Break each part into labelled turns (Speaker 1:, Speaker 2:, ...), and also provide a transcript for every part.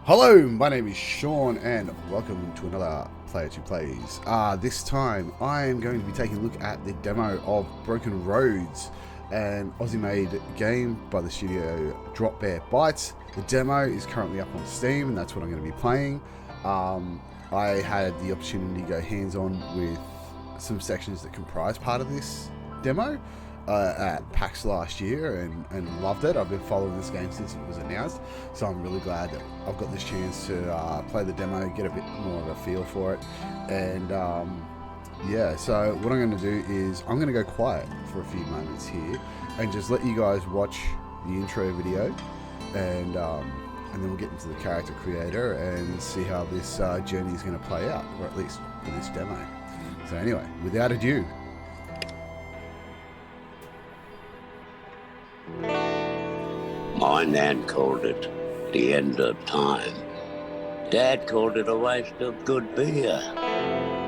Speaker 1: Hello, my name is Shaun and welcome to another Player 2 Plays. This time I am going to be taking a look at the demo of Broken Roads, an Aussie-made game by the studio Drop Bear Bytes. The demo is currently up on Steam and that's what I'm going to be playing. I had the opportunity to go hands-on with some sections that comprise part of this demo at PAX last year and loved it. I've been following this game since it was announced, so I'm really glad that I've got this chance to play the demo, get a bit more of a feel for it, and yeah, so what I'm going to do is I'm going to go quiet for a few moments here and just let you guys watch the intro video, and then we'll get into the character creator and see how this journey is going to play out, or at least for this demo. So anyway, without ado,
Speaker 2: my nan called it the end of time. Dad called it a waste of good beer.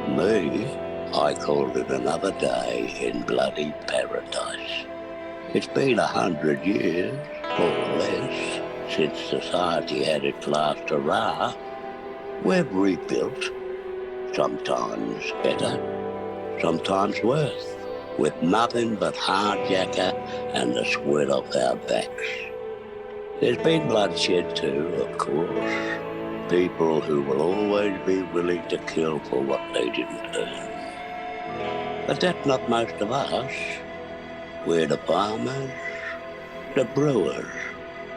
Speaker 2: Me, I called it another day in bloody paradise. It's been 100 years, or less, since society had its last hurrah. We've rebuilt, sometimes better, sometimes worse, with nothing but hardjacker and the sweat off our backs. There's been bloodshed too, of course. People who will always be willing to kill for what they didn't earn. But that's not most of us. We're the farmers, the brewers,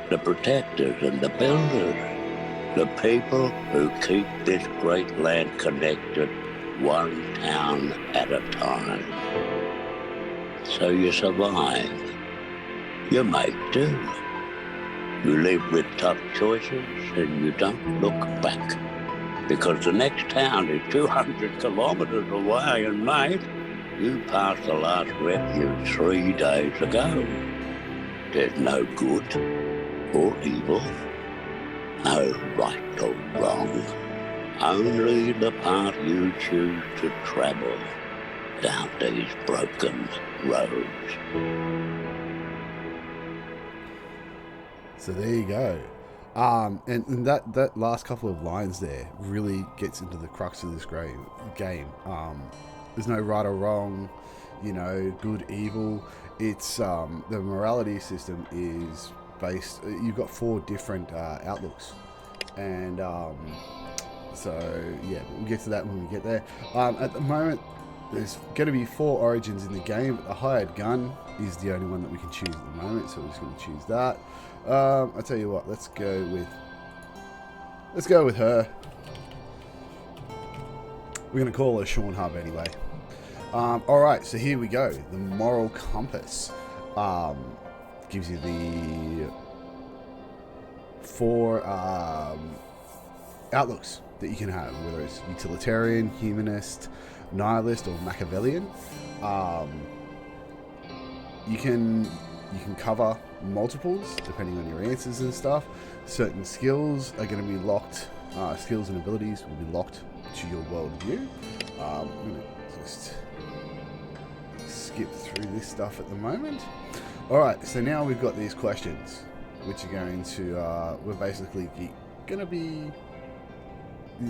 Speaker 2: the protectors and the builders, the people who keep this great land connected one town at a time. So you survive. You make do. You live with tough choices and you don't look back. Because the next town is 200 kilometers away, and mate, you passed the last refuge 3 days ago. There's no good or evil, no right or wrong. Only the path you choose to travel down these broken roads.
Speaker 1: so there you go. And that last couple of lines there really gets into the crux of this game. There's no right or wrong, good, evil. It's the morality system is based. You've got 4 different outlooks, and so yeah, we'll get to that when we get there. At the moment, there's going to be 4 origins in the game, but the hired gun is the only one that we can choose at the moment, so we're just going to choose that. I'll tell you what, let's go with her. We're going to call her Shaun Hub anyway. Alright, so here we go. The moral compass gives you the 4 outlooks that you can have, whether it's utilitarian, humanist, nihilist, or Machiavellian. You can cover multiples depending on your answers and stuff. Certain skills are going to be locked. Skills and abilities will be locked to your worldview. I'm going to just skip through this stuff at the moment. Alright, so now we've got these questions, which are going to, we're basically going to be,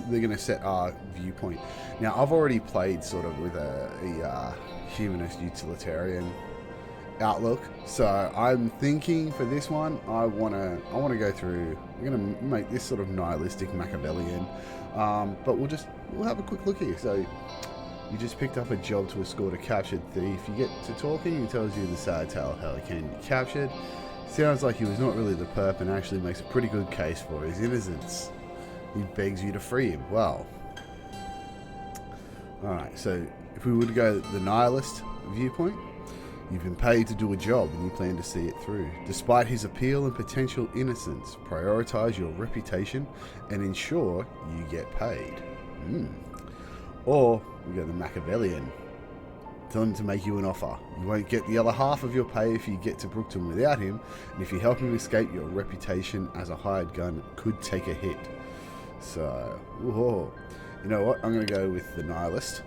Speaker 1: they're going to set our viewpoint. Now, I've already played sort of with a humanist utilitarian outlook, so I'm thinking for this one, I want to go through. We're going to make this sort of nihilistic Machiavellian, but we'll have a quick look here. So, you just picked up a job to escort a captured thief. You get to talking, he tells you the sad tale of how he came to be captured. Sounds like he was not really the perp and actually makes a pretty good case for his innocence. He begs you to free him. Well, alright, so if we were to go the nihilist viewpoint, you've been paid to do a job and you plan to see it through. Despite his appeal and potential innocence, prioritize your reputation and ensure you get paid. Or we go the Machiavellian. Tell him to make you an offer. You won't get the other half of your pay if you get to Brookton without him, and if you help him escape, your reputation as a hired gun could take a hit. So, whoa. You know what? I'm going to go with the nihilist.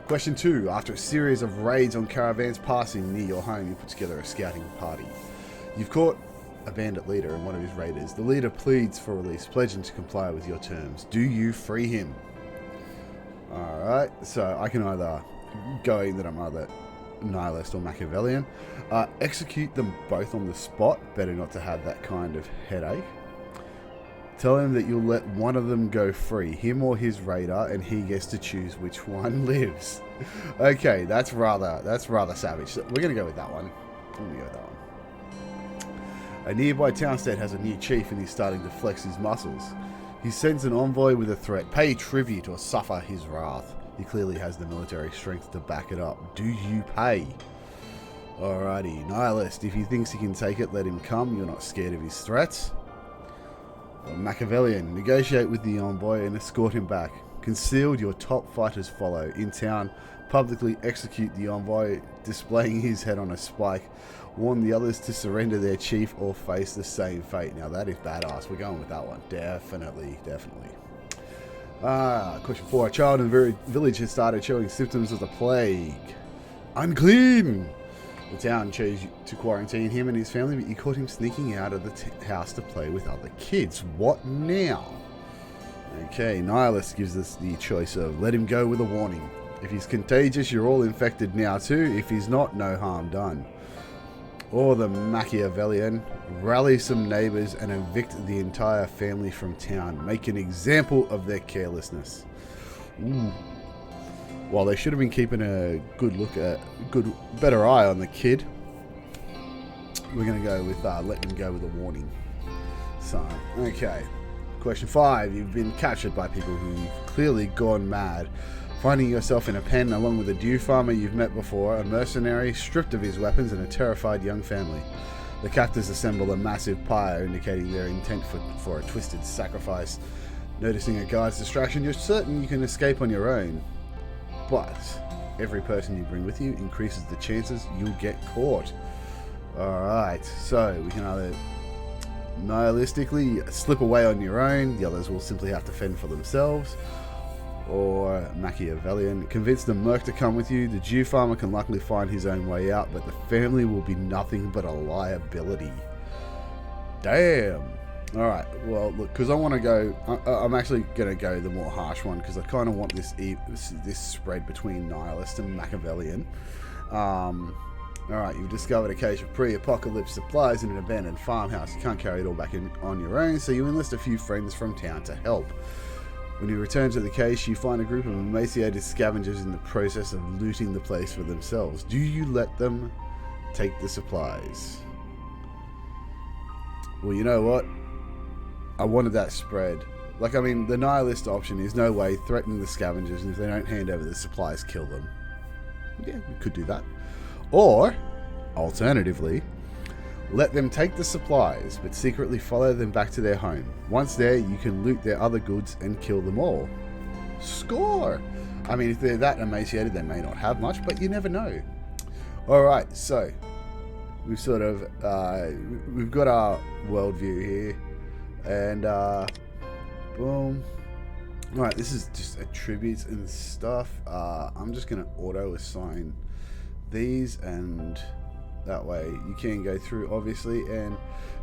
Speaker 1: Question 2. After a series of raids on caravans passing near your home, you put together a scouting party. You've caught a bandit leader and one of his raiders. The leader pleads for release, pledging to comply with your terms. Do you free him? Alright, so I can either go that I'm either nihilist or Machiavellian. Execute them both on the spot. Better not to have that kind of headache. Tell him that you'll let one of them go free, him or his raider, and he gets to choose which one lives. Okay, that's rather savage. So we're gonna go with that one. A nearby townstead has a new chief and he's starting to flex his muscles. He sends an envoy with a threat: pay tribute or suffer his wrath. He clearly has the military strength to back it up. Do you pay? Alrighty, nihilist. If he thinks he can take it, let him come. You're not scared of his threats. Machiavellian. Negotiate with the envoy and escort him back. Concealed, your top fighters follow. In town, publicly execute the envoy, displaying his head on a spike. Warn the others to surrender their chief or face the same fate. Now that is badass. We're going with that one. Definitely. Question 4. A child in the village has started showing symptoms of the plague. Unclean! The town chose to quarantine him and his family, but you caught him sneaking out of the house to play with other kids. What now? Okay, Nihilist gives us the choice of let him go with a warning. If he's contagious, you're all infected now too. If he's not, no harm done. Or the Machiavellian, rally some neighbors and evict the entire family from town. Make an example of their carelessness. Ooh. Well, they should have been keeping a better eye on the kid. We're going to go with let him go with a warning. So, okay. Question 5. You've been captured by people who've clearly gone mad. Finding yourself in a pen along with a dew farmer you've met before, a mercenary stripped of his weapons, and a terrified young family. The captors assemble a massive pyre indicating their intent for a twisted sacrifice. Noticing a guard's distraction, you're certain you can escape on your own. But every person you bring with you increases the chances you'll get caught. Alright, so we can either nihilistically slip away on your own, the others will simply have to fend for themselves. Or Machiavellian, convince the merc to come with you. The Jew farmer can luckily find his own way out, but the family will be nothing but a liability. Damn. Alright, well, look, because I want to go, I'm actually going to go the more harsh one, because I kind of want this spread between Nihilist and Machiavellian. Alright, you've discovered a cache of pre-apocalypse supplies in an abandoned farmhouse. You can't carry it all back on your own, so you enlist a few friends from town to help. When you return to the cache, you find a group of emaciated scavengers in the process of looting the place for themselves. Do you let them take the supplies? Well, you know what? I wanted that spread. Like, I mean, the nihilist option is no way threatening the scavengers, and if they don't hand over the supplies, kill them. Yeah, we could do that. Or, alternatively, let them take the supplies, but secretly follow them back to their home. Once there, you can loot their other goods and kill them all. Score! I mean, if they're that emaciated, they may not have much, but you never know. Alright, so, we've sort of, we've got our worldview here, and, boom. Alright, this is just attributes and stuff. I'm just going to auto-assign these, and that way you can go through, obviously, and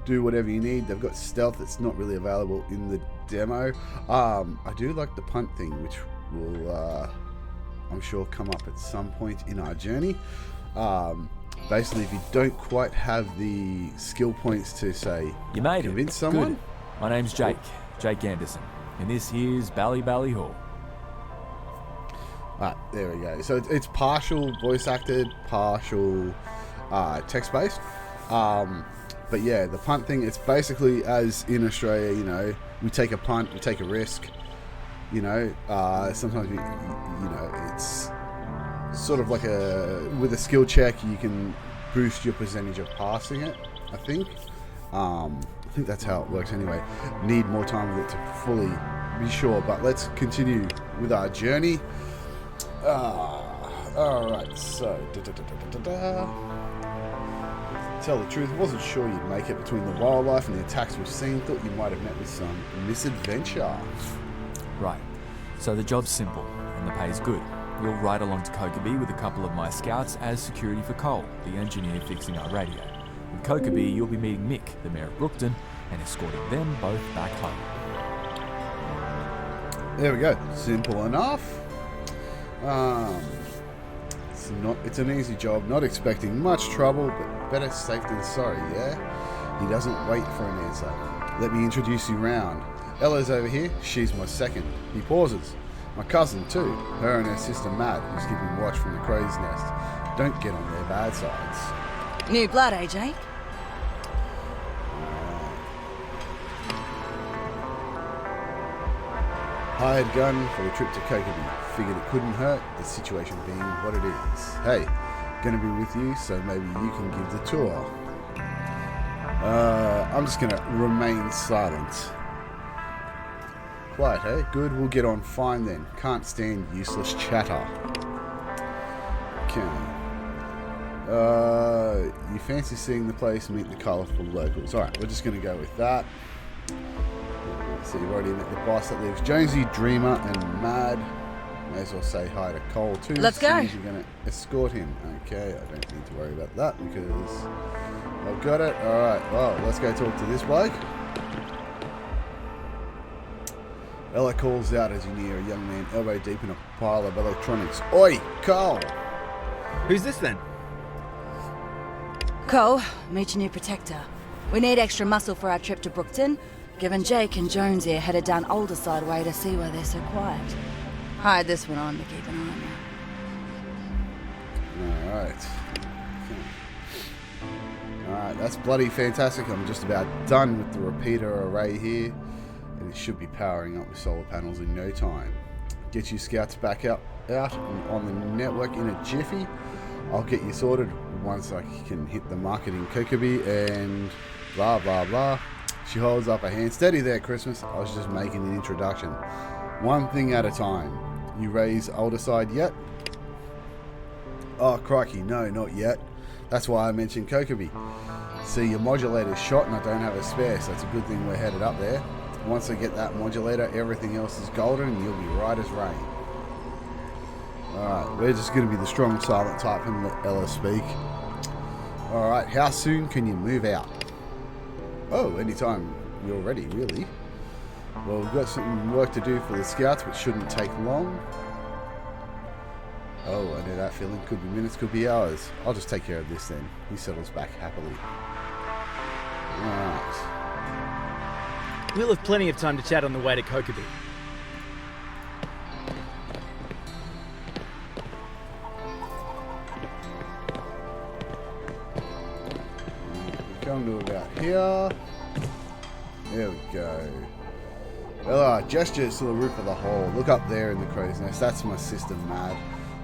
Speaker 1: do whatever you need. They've got stealth that's not really available in the demo. I do like the punt thing, which will, I'm sure, come up at some point in our journey. Basically, if you don't quite have the skill points to, say,
Speaker 3: you made
Speaker 1: convince someone.
Speaker 3: Good. My name's Jake Anderson, and this here's Bally Hall.
Speaker 1: There we go. So it's partial voice acted, partial text based. But yeah, the punt thing, it's basically as in Australia, you know, we take a punt, we take a risk, you know, sometimes it's sort of like with a skill check, you can boost your percentage of passing it, I think. I think that's how it works anyway. Need more time with it to fully be sure, but let's continue with our journey. Alright, so tell the truth, wasn't sure you'd make it between the wildlife and the attacks we've seen. Thought you might have met with some misadventure.
Speaker 3: Right, so the job's simple and the pay's good. We'll ride along to Kokobee with a couple of my scouts as security for Cole, the engineer fixing our radio. With Kokobee, you'll be meeting Mick, the Mayor of Brookton, and escorting them both back home.
Speaker 1: There we go. Simple enough. It's an easy job. Not expecting much trouble, but better safe than sorry, yeah? He doesn't wait for an answer. Let me introduce you round. Ella's over here. She's my second. He pauses. My cousin, too. Her and her sister, Mad, who's keeping watch from the crow's nest. Don't get on their bad sides.
Speaker 4: New blood, eh, Jake?
Speaker 1: Hired gun for the trip to Kokobee. Figured it couldn't hurt, the situation being what it is. Hey, gonna be with you, so maybe you can give the tour. I'm just gonna remain silent. Quiet, eh? Good, we'll get on fine then. Can't stand useless chatter. Okay. You fancy seeing the place, meet the colourful locals. Alright, we're just gonna go with that. So you've already met the boss that lives Jonesy, Dreamer, and Mad. May as well say hi to Cole too.
Speaker 4: Let's go.
Speaker 1: You're going to escort him. Okay, I don't need to worry about that because I've got it. Alright, well, let's go talk to this bloke. Ella calls out as you near a young man elbow deep in a pile of electronics. Oi, Cole!
Speaker 5: Who's this then?
Speaker 4: Cole, meet your new protector. We need extra muscle for our trip to Brookton, given Jake and Jones here headed down Alderside way to see why they're so quiet. Hired this one on to keep an eye on you.
Speaker 1: Alright. Alright, that's bloody fantastic. I'm just about done with the repeater array here. And it should be powering up with solar panels in no time. Get you scouts back out on the network in a jiffy. I'll get you sorted once I can hit the market in Kokobee and blah blah blah. She holds up a hand. Steady there, Christmas. I was just making an introduction. One thing at a time. You raise Alderside yet? Oh, crikey, no, not yet. That's why I mentioned Kokobee. See, your modulator's shot and I don't have a spare, so it's a good thing we're headed up there. Once I get that modulator, everything else is golden and you'll be right as rain. Alright, we're just going to be the strong silent type and let Ella speak. Alright, how soon can you move out? Oh, anytime you're ready, really. Well, we've got some work to do for the scouts, which shouldn't take long. Oh, I know that feeling. Could be minutes, could be hours. I'll just take care of this then. He settles back happily. Alright.
Speaker 5: We'll have plenty of time to chat on the way to Kokobee.
Speaker 1: Come to about here. There we go. Ella gestures to the roof of the hall. Look up there in the crow's nest. That's my sister, Mad.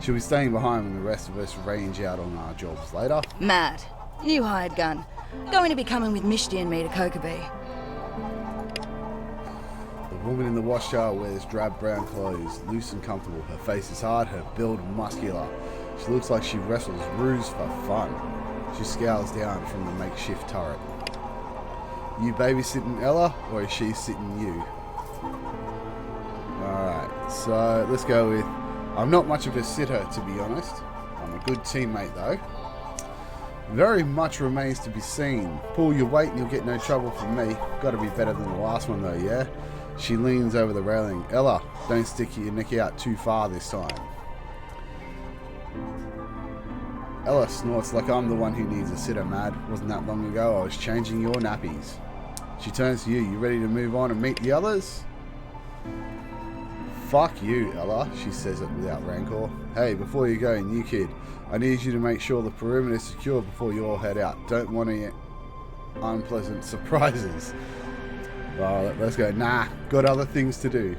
Speaker 1: She'll be staying behind when the rest of us range out on our jobs later.
Speaker 4: Mad. New hired gun. Going to be coming with Mishti and me to Kokobee.
Speaker 1: The woman in the watchtower wears drab brown clothes, loose and comfortable. Her face is hard, her build muscular. She looks like she wrestles ruse for fun. She scowls down from the makeshift turret. You babysitting Ella, or is she sitting you? Alright, so let's go with... I'm not much of a sitter, to be honest. I'm a good teammate, though. Very much remains to be seen. Pull your weight and you'll get no trouble from me. Got to be better than the last one, though, yeah? She leans over the railing. Ella, don't stick your neck out too far this time. Ella snorts like I'm the one who needs a sitter, Mad. Wasn't that long ago I was changing your nappies. She turns to you. You ready to move on and meet the others? Fuck you, Ella, she says it without rancor. Hey, before you go, new kid, I need you to make sure the perimeter is secure before you all head out. Don't want any unpleasant surprises. Well, let's go. Nah, got other things to do.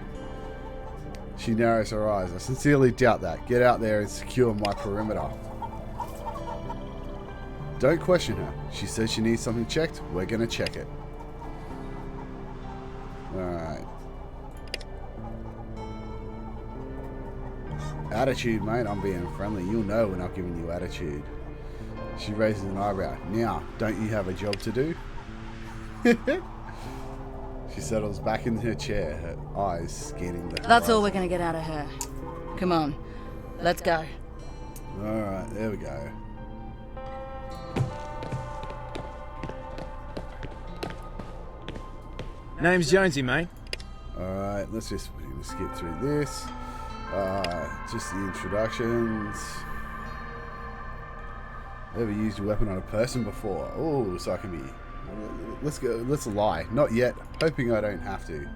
Speaker 1: She narrows her eyes. I sincerely doubt that. Get out there and secure my perimeter. Don't question her. She says she needs something checked. We're going to check it. Alright. Attitude, mate. I'm being friendly. You'll know when I'm giving you attitude. She raises an eyebrow. Now, don't you have a job to do? She settles back in her chair, her eyes scanning the horizon.
Speaker 4: That's all we're going to get out of her. Come on. Let's go.
Speaker 1: Alright, there we go.
Speaker 5: Name's Jonesy, mate.
Speaker 1: Alright, let's just skip through this. Just the introductions. Ever used a weapon on a person before? Oh, so I can be... Let's go. Let's lie. Not yet. Hoping I don't have to.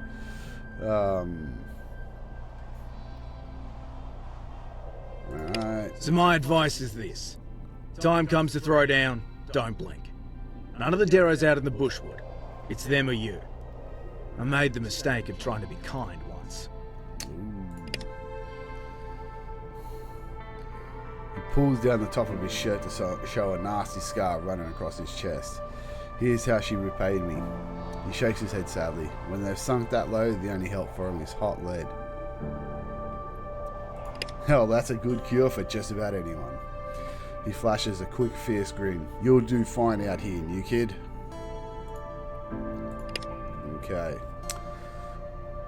Speaker 1: Alright.
Speaker 5: So my advice is this. Time comes to throw down, don't blink. None of the Deros out in the bushwood. It's them or you. I made the mistake of trying to be kind once.
Speaker 1: He pulls down the top of his shirt to show a nasty scar running across his chest. Here's how she repaid me. He shakes his head sadly. When they've sunk that low, the only help for him is hot lead. Hell, that's a good cure for just about anyone. He flashes a quick, fierce grin. You'll do fine out here, new kid. Okay.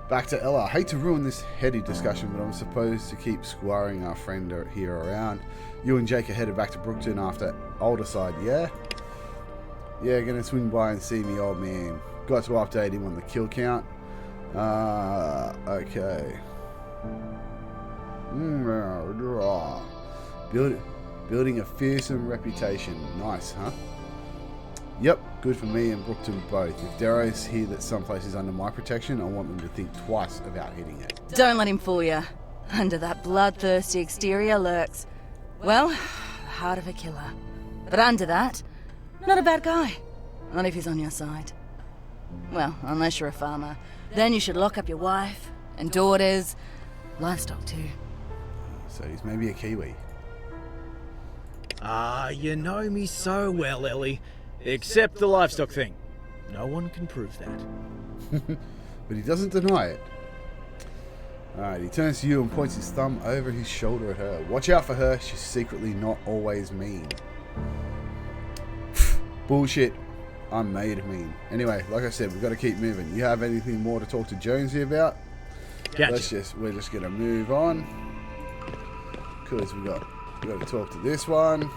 Speaker 1: Back to Ella. I hate to ruin this heady discussion, but I'm supposed to keep squiring our friend here around. You and Jake are headed back to Brookton after Alderside, yeah? Yeah, gonna swing by and see me old man. Got to update him on the kill count. Okay. Building a fearsome reputation. Nice, huh? Yep, good for me and Brookton both. If Darrow's hear that someplace is under my protection, I want them to think twice about hitting it.
Speaker 4: Don't let him fool you. Under that bloodthirsty exterior lurks, well, the heart of a killer. But under that, not a bad guy. Not if he's on your side. Well, unless you're a farmer. Then you should lock up your wife and daughters. Livestock too.
Speaker 1: So he's maybe a Kiwi.
Speaker 5: Ah, you know me so well, Ellie. Except the livestock thing. No one can prove that.
Speaker 1: But he doesn't deny it. Alright, he turns to you and points his thumb over his shoulder at her. Watch out for her, she's secretly not always mean. Bullshit. I'm made mean. Anyway, like I said, we've got to keep moving. You have anything more to talk to Jonesy about?
Speaker 5: Gotcha.
Speaker 1: We're just gonna move on. Because we got to talk to this one.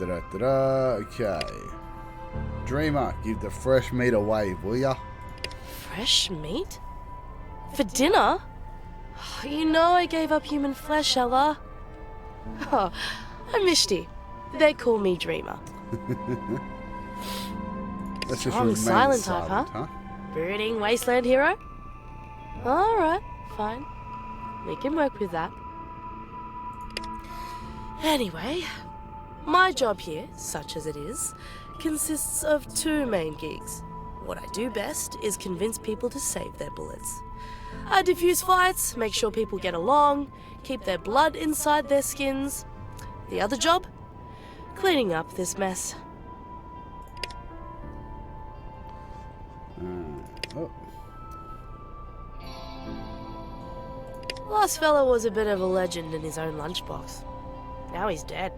Speaker 1: Okay. Dreamer, give the fresh meat a wave, will ya?
Speaker 6: Fresh meat? For dinner? You know I gave up human flesh, Ella. Oh, I missed you. They call me Dreamer.
Speaker 1: Let's just
Speaker 6: Strong
Speaker 1: remain
Speaker 6: silent type, huh? Brooding wasteland hero? Alright, fine. We can work with that. Anyway, my job here, such as it is, consists of two main gigs. What I do best is convince people to save their bullets. I diffuse fights, make sure people get along, keep their blood inside their skins. The other job? Cleaning up this mess.
Speaker 1: Oh.
Speaker 6: Last fella was a bit of a legend in his own lunchbox. Now he's dead.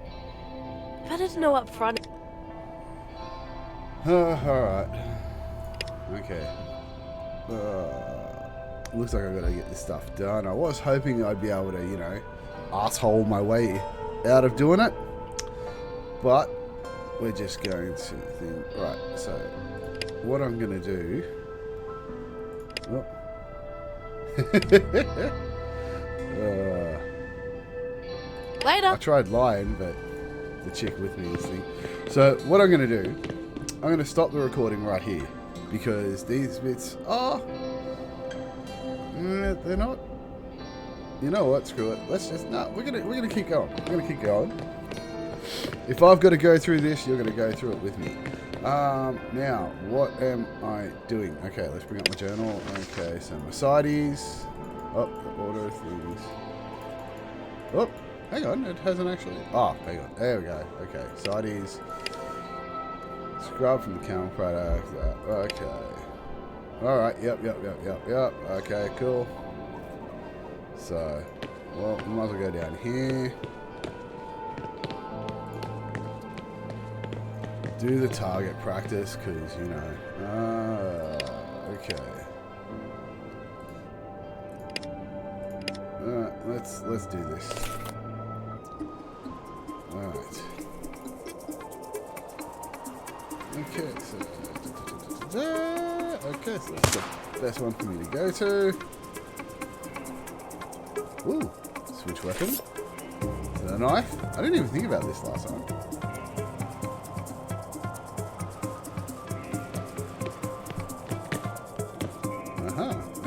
Speaker 6: Better to know up front.
Speaker 1: Alright. Okay. Looks like I've got to get this stuff done. I was hoping I'd be able to, you know, asshole my way out of doing it. But we're just going to think. Right, so what I'm going to do. Oh.
Speaker 6: Later.
Speaker 1: I tried lying, but the chick with me is thing. So what I'm going to do, I'm going to stop the recording right here because these bits are, they're not. You know what? Screw it. Let's just We're gonna keep going. We're gonna keep going. If I've got to go through this, you're gonna go through it with me. Now, what am I doing? Okay, let's bring up my journal. Okay, so Mercedes. Oh, the order of things. Oh, hang on, it hasn't actually. Oh, hang on. There we go. Okay, Mercedes. Scrub from the camel product. Okay. All right. Yep. Okay, cool. So, well, we might as well go down here. Do the target practice, because, you know. Okay. Let's do this. Alright. Okay, so okay, so that's the best one for me to go to. Ooh, switch weapon. Is that a knife? I didn't even think about this last time.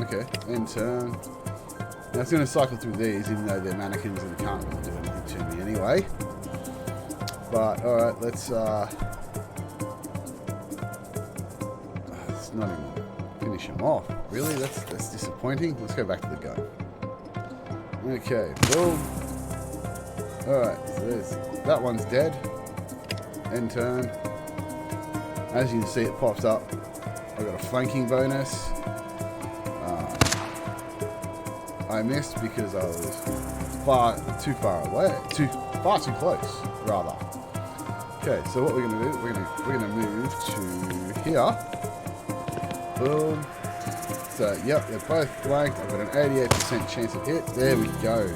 Speaker 1: Okay, and turn. Now it's going to cycle through these, even though they're mannequins and can't really do anything to me anyway. But alright, let's not even finish him off. Really? That's disappointing. Let's go back to the gun. Okay, boom. Alright, so that one's dead. End turn. As you can see, it pops up. I got a flanking bonus. I missed because I was far too close, rather. Okay, so what we're gonna do? We're gonna move to here. Boom. So yep, they're both blanked. I've got an 88% chance of hit. There we go.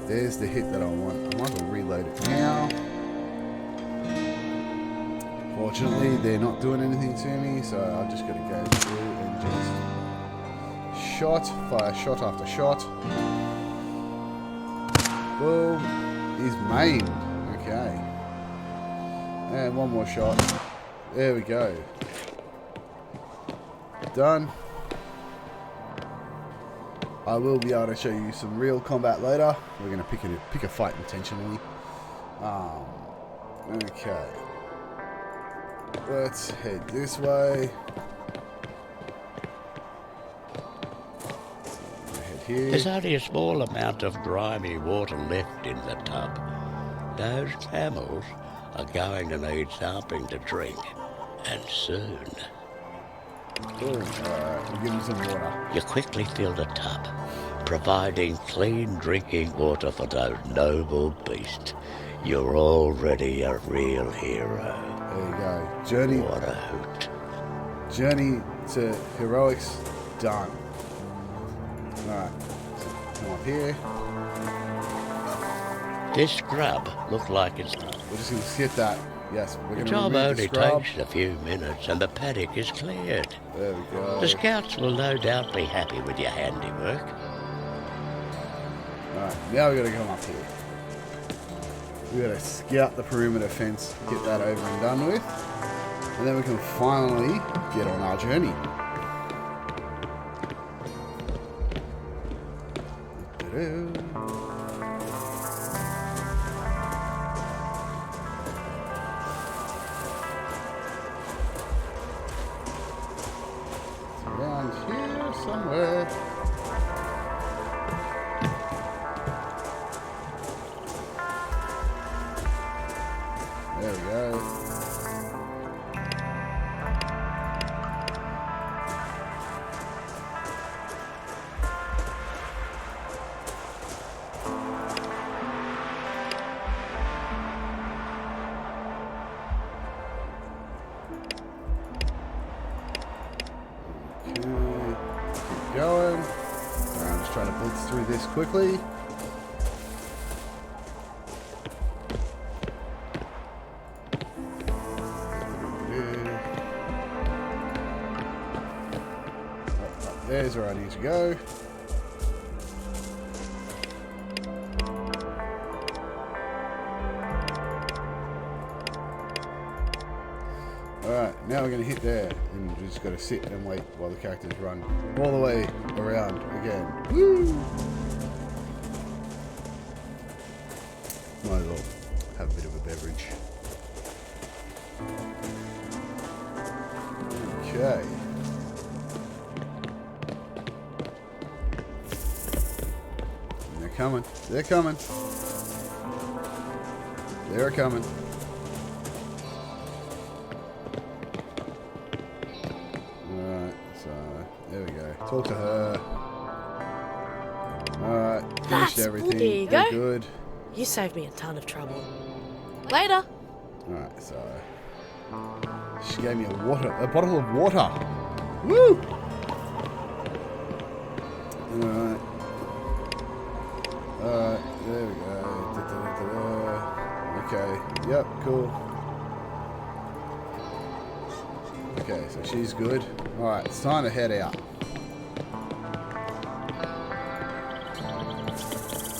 Speaker 1: There's the hit that I want. I might as well reload it now. Fortunately, they're not doing anything to me, so I've just got to go through and just fire shot after shot. Boom. He's maimed. Okay. And one more shot. There we go. Done. I will be able to show you some real combat later. We're going to pick a fight intentionally. Okay. Let's head this way. Here.
Speaker 2: There's only a small amount of grimy water left in the tub. Those camels are going to need something to drink, and soon.
Speaker 1: Cool. Alright, we'll give them some water.
Speaker 2: You quickly fill the tub, providing clean drinking water for those noble beasts. You're already a real hero.
Speaker 1: There you go. Journey.
Speaker 2: What a hoot.
Speaker 1: Journey to heroics done. Alright, so come up here.
Speaker 2: This scrub looks like it's done.
Speaker 1: We're just going to skip that. Yes, we're
Speaker 2: The
Speaker 1: going to
Speaker 2: job
Speaker 1: remove the
Speaker 2: only
Speaker 1: scrub.
Speaker 2: takes a few minutes and the paddock is cleared.
Speaker 1: There we go.
Speaker 2: The scouts will no doubt be happy with your handiwork.
Speaker 1: Alright, now we've got to come up here. We've got to scout the perimeter fence, get that over and done with. And then we can finally get on our journey. Around here somewhere. There we go. Keep going. I'm just trying to blitz through this quickly. There's where I need to go. Alright, now we're going to hit there, and we've just got to sit and wait while the characters run all the way around again. Woo! Might as well have a bit of a beverage. Okay. They're coming. They're coming. They're coming. There we go. Talk to her. Alright, finished everything.
Speaker 6: There you
Speaker 1: We're
Speaker 6: go.
Speaker 1: good.
Speaker 6: You saved me a ton of trouble. Later.
Speaker 1: Alright, so she gave me a bottle of water. Woo! Alright. Alright, there we go. Okay, yep, cool. Okay, so she's good. Alright, it's time to head out.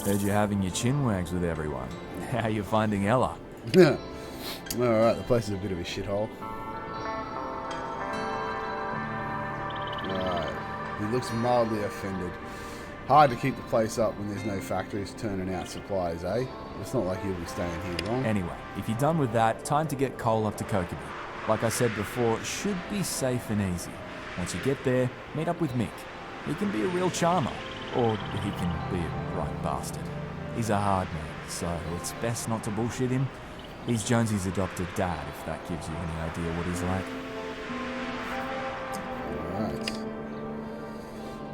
Speaker 3: Heard you having your chin wags with everyone. How you finding Ella?
Speaker 1: Alright, the place is a bit of a shithole. Alright, he looks mildly offended. Hard to keep the place up when there's no factories turning out supplies, eh? It's not like you'll be staying here long.
Speaker 3: Anyway, if you're done with that, time to get Cole up to Kokobi. Like I said before, should be safe and easy. Once you get there, meet up with Mick. He can be a real charmer, or he can be a right bastard. He's a hard man, so it's best not to bullshit him. He's Jonesy's adopted dad, if that gives you any idea what he's like.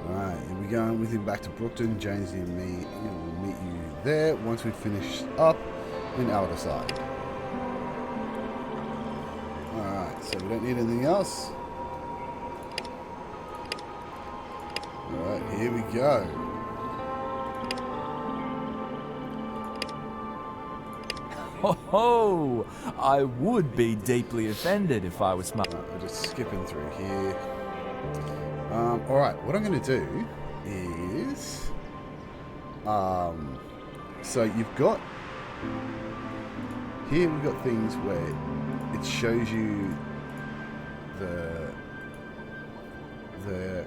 Speaker 1: Alright, here we going with him back to Brookton. Jonesy and me will meet you there once we finish up in Alderside. Alright, so we don't need anything else. Alright, here we go.
Speaker 3: Ho ho! I would be deeply offended if I was smart.
Speaker 1: We're just skipping through here. Alright, what I'm going to do is... so you've got... Here we've got things where it shows you the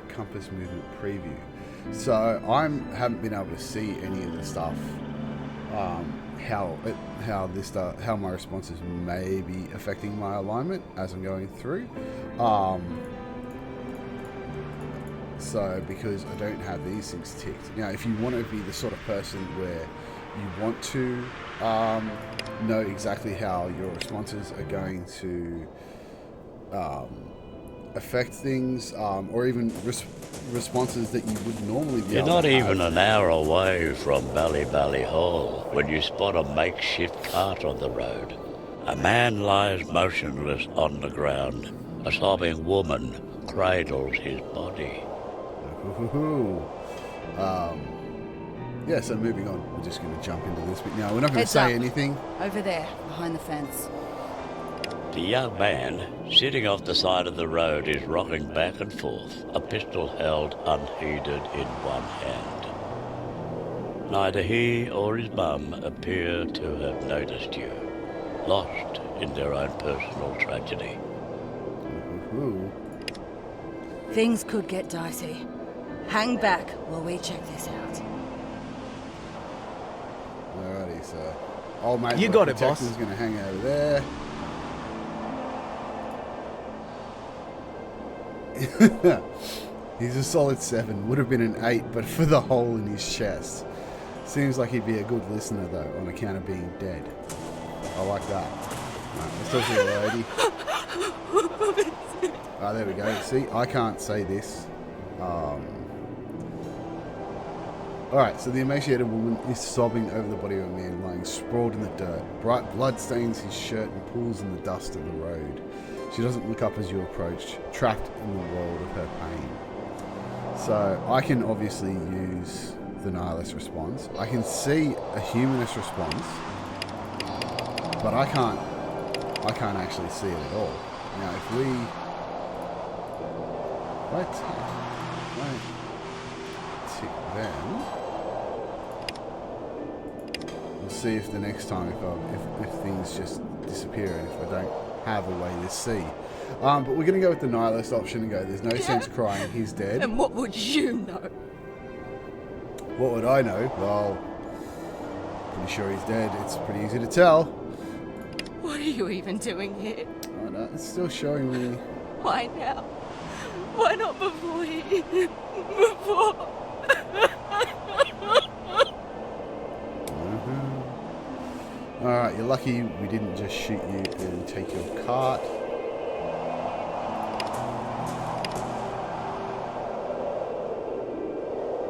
Speaker 1: compass movement preview. So I haven't been able to see any of the stuff, how my responses may be affecting my alignment as I'm going through. So because I don't have these things ticked. Now, if you want to be the sort of person where you want to know exactly how your responses are going to affect things, or even responses that you would normally be
Speaker 2: You're
Speaker 1: able
Speaker 2: not
Speaker 1: to
Speaker 2: even
Speaker 1: have.
Speaker 2: an hour away from Valley Hall when you spot a makeshift cart on the road. A man lies motionless on the ground. A sobbing woman cradles his body.
Speaker 1: Yeah, so moving on. We're just going to jump into this bit now. We're not going to
Speaker 4: Heads
Speaker 1: say
Speaker 4: up.
Speaker 1: anything.
Speaker 4: Over there, behind the fence.
Speaker 2: The young man, sitting off the side of the road, is rocking back and forth, a pistol held unheeded in one hand. Neither he or his mum appear to have noticed you, lost in their own personal tragedy.
Speaker 1: Ooh.
Speaker 4: Things could get dicey. Hang back while we check this out.
Speaker 1: Alrighty, so old mate,
Speaker 5: You got it, boss.
Speaker 1: Is going to hang over there. He's a solid 7. Would have been an 8, but for the hole in his chest. Seems like he'd be a good listener though, on account of being dead. I like that. Right, let's talk to the lady. Ah, there we go. See, I can't say this. Alright, so the emaciated woman is sobbing over the body of a man lying sprawled in the dirt. Bright blood stains his shirt and pools in the dust of the road. She doesn't look up as you approach, trapped in the world of her pain. So I can obviously use the nihilist response. I can see a humanist response, but I can't actually see it at all. Now if I tick them, we'll see if the next time if things just disappear and if I don't have a way to see. But we're going to go with the nihilist option and go, there's no sense crying, he's dead.
Speaker 4: And what would you know?
Speaker 1: What would I know? Well, pretty sure he's dead. It's pretty easy to tell.
Speaker 4: What are you even doing here?
Speaker 1: Oh, no, it's still showing me.
Speaker 4: Why now? Why not before before?
Speaker 1: Alright, you're lucky we didn't just shoot you and take your cart.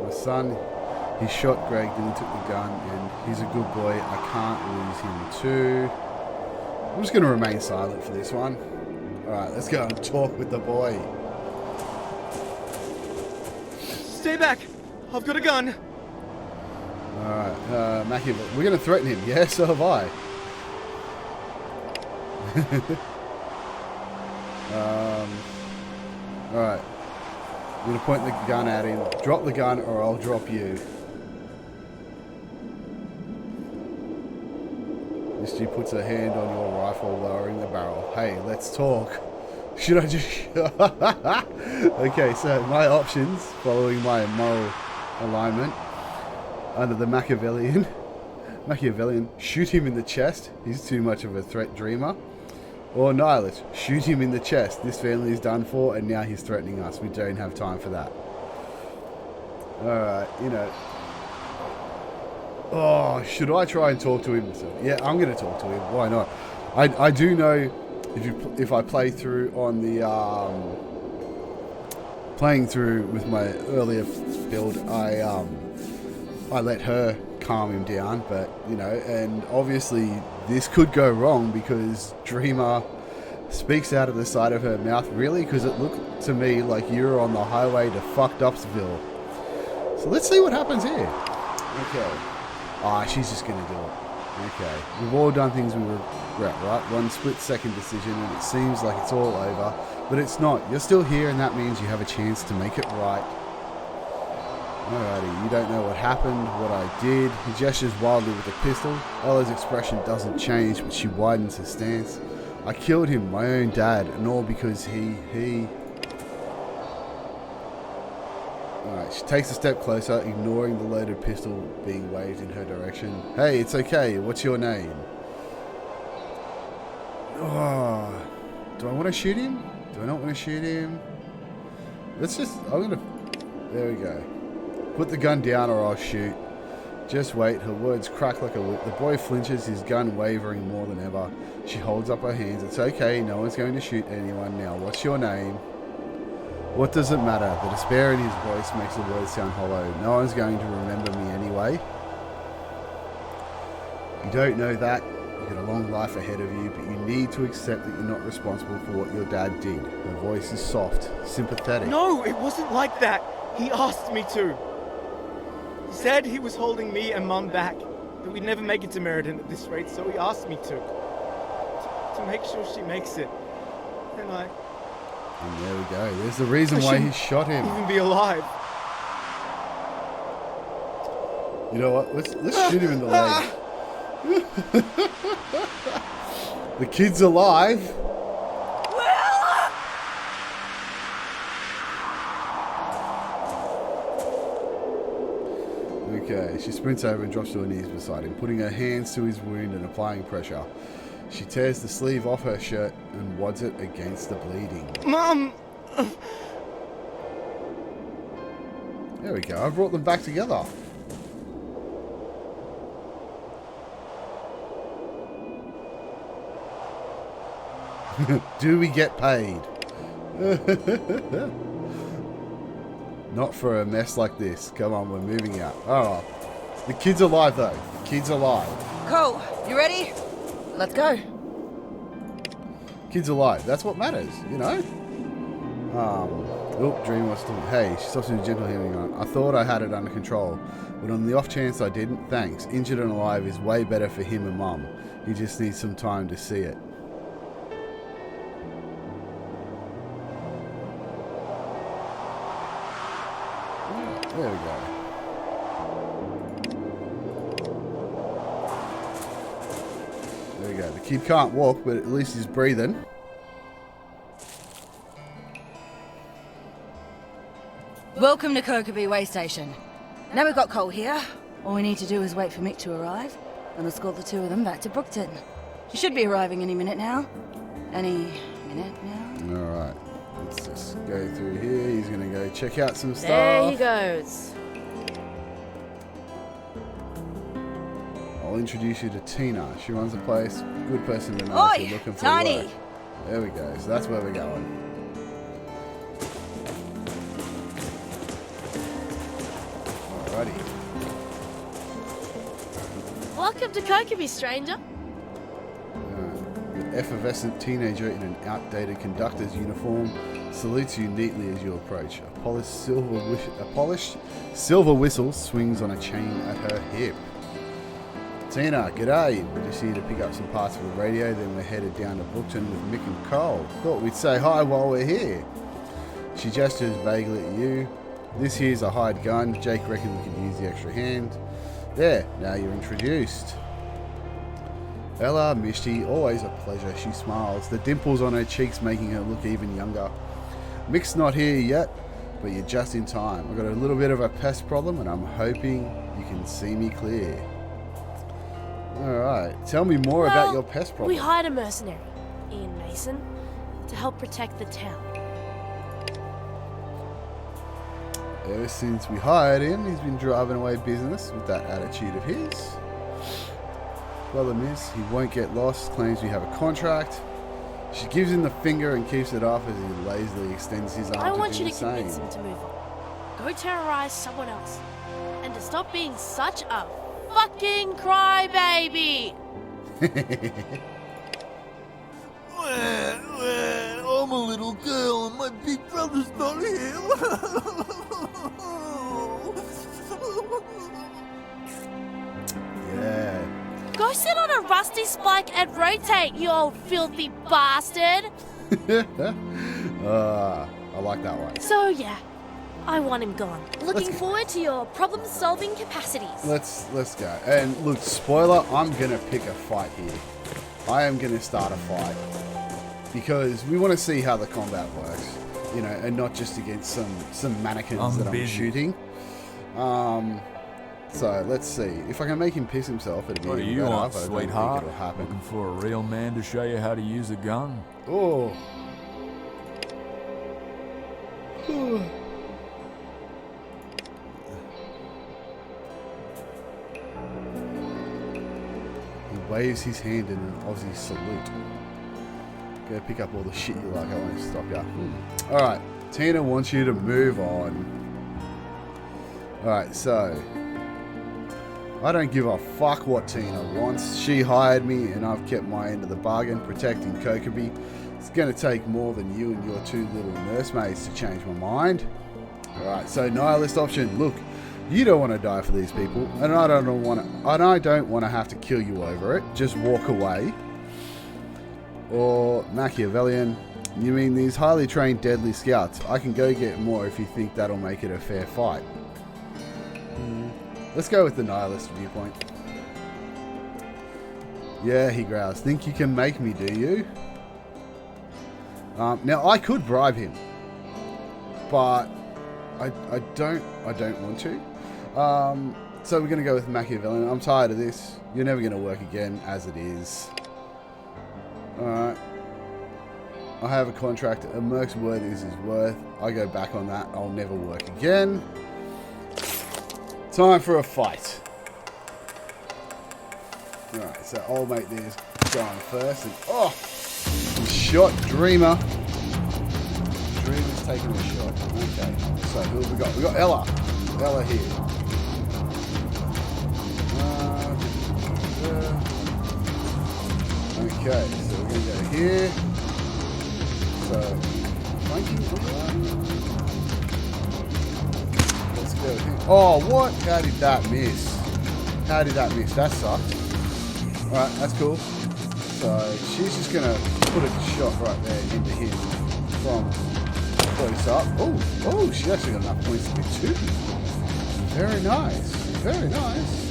Speaker 1: My son, he shot Greg, then he took the gun, and he's a good boy. I can't lose him too. I'm just going to remain silent for this one. Alright, let's go and talk with the boy.
Speaker 5: Stay back! I've got a gun!
Speaker 1: Alright, Mackie, we're going to threaten him. Yeah, so have I. Alright. I'm going to point the gun at him. Drop the gun or I'll drop you. Misty puts her hand on your rifle, lowering the barrel. Hey, let's talk. Should I just... Okay, so my options, following my moral alignment, under the Machiavellian, shoot him in the chest. He's too much of a threat dreamer. Or nihilist, shoot him in the chest. This family is done for and now he's threatening us. We don't have time for that. Alright, you know. Oh, should I try and talk to him? Yeah, I'm going to talk to him. Why not? I do know if I play through on the playing through with my earlier build, I let her calm him down, but you know, and obviously this could go wrong because Dreamer speaks out of the side of her mouth. Really, because it looked to me like you're on the highway to fucked upsville. So let's see what happens here. Okay. Ah, she's just gonna do it. Okay. We've all done things we regret, right? One split-second decision and it seems like it's all over, but it's not. You're still here and that means you have a chance to make it right. Alrighty, you don't know what happened, what I did. He gestures wildly with the pistol. Ella's expression doesn't change, but she widens her stance. I killed him, my own dad, and all because he... Alright, she takes a step closer, ignoring the loaded pistol being waved in her direction. Hey, it's okay, what's your name? Oh, do I want to shoot him? Do I not want to shoot him? Let's just... There we go. Put the gun down or I'll shoot. Just wait, her words crack like a whip. The boy flinches, his gun wavering more than ever. She holds up her hands. It's okay, no one's going to shoot anyone now. What's your name? What does it matter? The despair in his voice makes the words sound hollow. No one's going to remember me anyway. You don't know that. You've got a long life ahead of you, but you need to accept that you're not responsible for what your dad did. Her voice is soft, sympathetic.
Speaker 7: No, it wasn't like that. He asked me to. He said he was holding me and Mum back, that we'd never make it to Meriden at this rate, so he asked me to make sure she makes it. And
Speaker 1: there we go. There's the reason why he shot him.
Speaker 7: Even be alive.
Speaker 1: You know what? Let's shoot him in the leg. The kid's alive. Okay, she sprints over and drops to her knees beside him, putting her hands to his wound and applying pressure. She tears the sleeve off her shirt and wads it against the bleeding.
Speaker 7: Mum!
Speaker 1: There we go, I brought them back together. Do we get paid? Not for a mess like this. Come on, we're moving out. Oh, the kid's alive though. The kid's alive.
Speaker 4: Cole, you ready? Let's go.
Speaker 1: Kid's alive. That's what matters, you know? Dream was still... Hey, she stops in a gentle healing on. I thought I had it under control, but on the off chance I didn't, thanks. Injured and alive is way better for him and Mum. He just needs some time to see it. There we go. There we go. The kid can't walk, but at least he's breathing.
Speaker 4: Welcome to Kokobi Way Station. Now we've got Cole here. All we need to do is wait for Mick to arrive and escort the two of them back to Brookton. He should be arriving any minute now. Any minute now.
Speaker 1: Alright. Let's just go through here. He's going to go check out some stuff.
Speaker 6: There he goes.
Speaker 1: I'll introduce you to Tina. She runs the place. Good person to know if you're looking for
Speaker 4: Tiny!
Speaker 1: work. There we go. So that's where we're going. Alrighty.
Speaker 6: Welcome to Kokobi, stranger.
Speaker 1: An effervescent teenager in an outdated conductor's uniform salutes you neatly as you approach. A polished silver whistle swings on a chain at her hip. Tina, g'day. We're just here to pick up some parts for the radio, then we're headed down to Brookton with Mick and Cole. Thought we'd say hi while we're here. She gestures vaguely at you. This here's a hired gun. Jake reckons we could use the extra hand. There, now you're introduced. Ella, Misty, always a pleasure. She smiles, the dimples on her cheeks making her look even younger. Mick's not here yet, but you're just in time. I've got a little bit of a pest problem and I'm hoping you can see me clear. Alright, tell me more about your pest problem.
Speaker 6: We hired a mercenary, Ian Mason, to help protect the town.
Speaker 1: Ever since we hired him, he's been driving away business with that attitude of his. Problem is, he won't get lost, claims we have a contract. She gives him the finger and keeps it off as he lazily extends his arm.
Speaker 6: I want you to convince him to move on. Go terrorize someone else. And to stop being such a fucking crybaby!
Speaker 8: I'm a little girl and my big brother's not here.
Speaker 1: Yeah.
Speaker 6: Go sit on a rusty spike and rotate, you old filthy bastard!
Speaker 1: I like that one.
Speaker 6: So yeah, I want him gone. Looking forward to your problem-solving capacities.
Speaker 1: Let's go. And look, spoiler, I'm gonna pick a fight here. I am gonna start a fight. Because we want to see how the combat works, you know, and not just against some mannequins that I'm shooting. So let's see if I can make him piss himself. It'd be
Speaker 3: What do you
Speaker 1: better,
Speaker 3: want,
Speaker 1: but I don't
Speaker 3: sweetheart?
Speaker 1: think it'll happen.
Speaker 3: Looking for a real man to show you how to use a gun?
Speaker 1: Oh. He waves his hand in an Aussie salute. Go pick up all the shit you like. I won't stop ya. Alright, Tina wants you to move on. Alright, so I don't give a fuck what Tina wants. She hired me and I've kept my end of the bargain, protecting Kokobi. It's going to take more than you and your two little nursemaids to change my mind. Alright, so nihilist option. Look, you don't want to die for these people, and I don't want to have to kill you over it. Just walk away. Or Machiavellian. You mean these highly trained deadly scouts? I can go get more if you think that'll make it a fair fight. Let's go with the nihilist viewpoint. Yeah, he growls. Think you can make me, do you? Now I could bribe him, but I don't want to. So we're gonna go with Machiavellian. I'm tired of this. You're never gonna work again as it is. Alright. I have a contract. A merc's word is his worth. I go back on that. I'll never work again. Time for a fight. Alright, so old mate there's going first. And, oh! He's shot. Dreamer. Dreamer's taking a shot. Okay. So who have we got? We got Ella. Ella here. Okay, so we're going to go here. So, let's go here. Oh, what? How did that miss? How did that miss? That sucked. Alright, that's cool. So, she's just going to put a shot right there into him from close up. Oh, she actually got enough points to be two. Very nice. Very nice.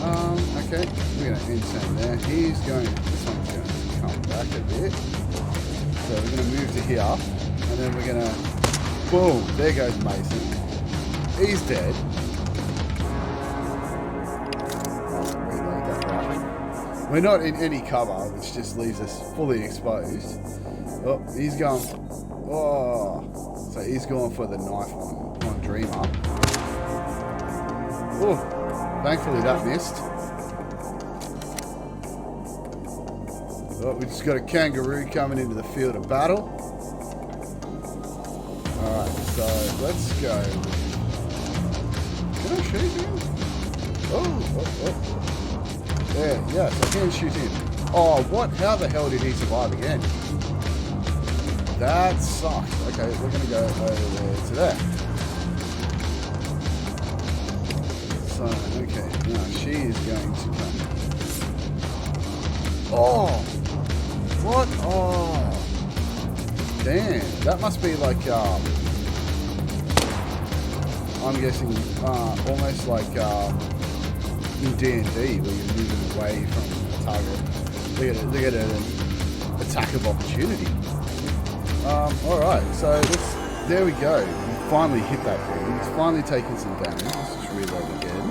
Speaker 1: Okay, we're going to end Sam there. He's going, this one's going to come back a bit. So we're going to move to here, and then we're going to, boom, there goes Mason. He's dead. Reload that graphic. We're not in any cover, which just leaves us fully exposed. Oh, he's going, oh, so he's going for the knife on Dreamer. Oh. Thankfully that missed. Oh, we just got a kangaroo coming into the field of battle. Alright, so let's go. Can I shoot him? Oh. There, yes, I can shoot him. Oh, what? How the hell did he survive again? That sucked. Okay, we're going to go over there to there. Okay, now she is going to come Oh! What? Oh! Damn, that must be like, I'm guessing, almost like, in D&D, where you're moving away from a target. They get an attack of opportunity. Alright, so there we go. We finally hit that thing. It's finally taken some damage. Let's just reload again.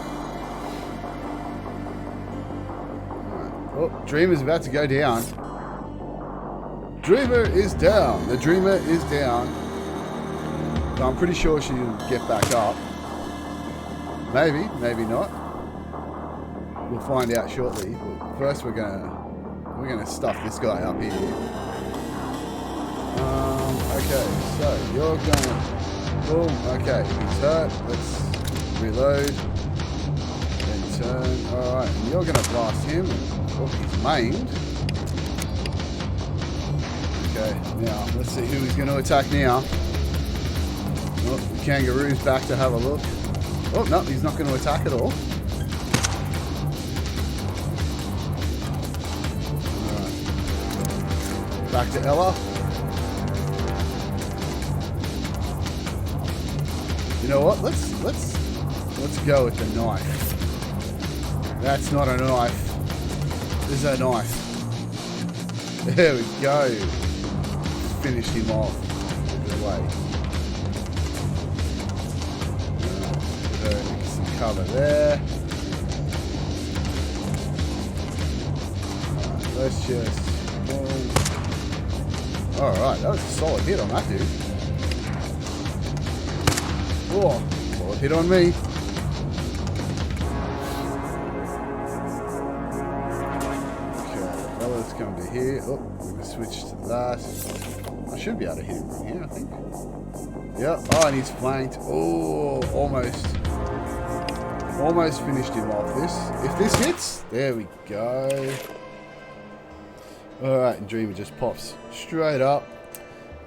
Speaker 1: Alright. Oh, Dreamer's about to go down. Dreamer is down. The Dreamer is down. But I'm pretty sure she'll get back up. Maybe, maybe not. We'll find out shortly. But first we're gonna stuff this guy up here. Okay, so you're gonna boom, okay, he's hurt. Let's reload. Then turn. Alright, and you're gonna blast him. Oh, he's maimed. Okay, now let's see who he's gonna attack now. Oh, the kangaroo's back to have a look. Oh no, he's not gonna attack at all. Back to Ella. You know what? Let's go with the knife. That's not a knife. This is a knife. There we go. Finished him off. Good way. Get some cover there. Right, let's just. Alright, that was a solid hit on that dude. Oh, solid hit on me. Okay, fellas come to here. Oh, we're going to switch to that. I should be able to hit him from here, I think. Yep. Oh, and he's flanked. Oh, almost. Almost finished him off. If this hits, there we go. Alright, and Dreamer just pops straight up.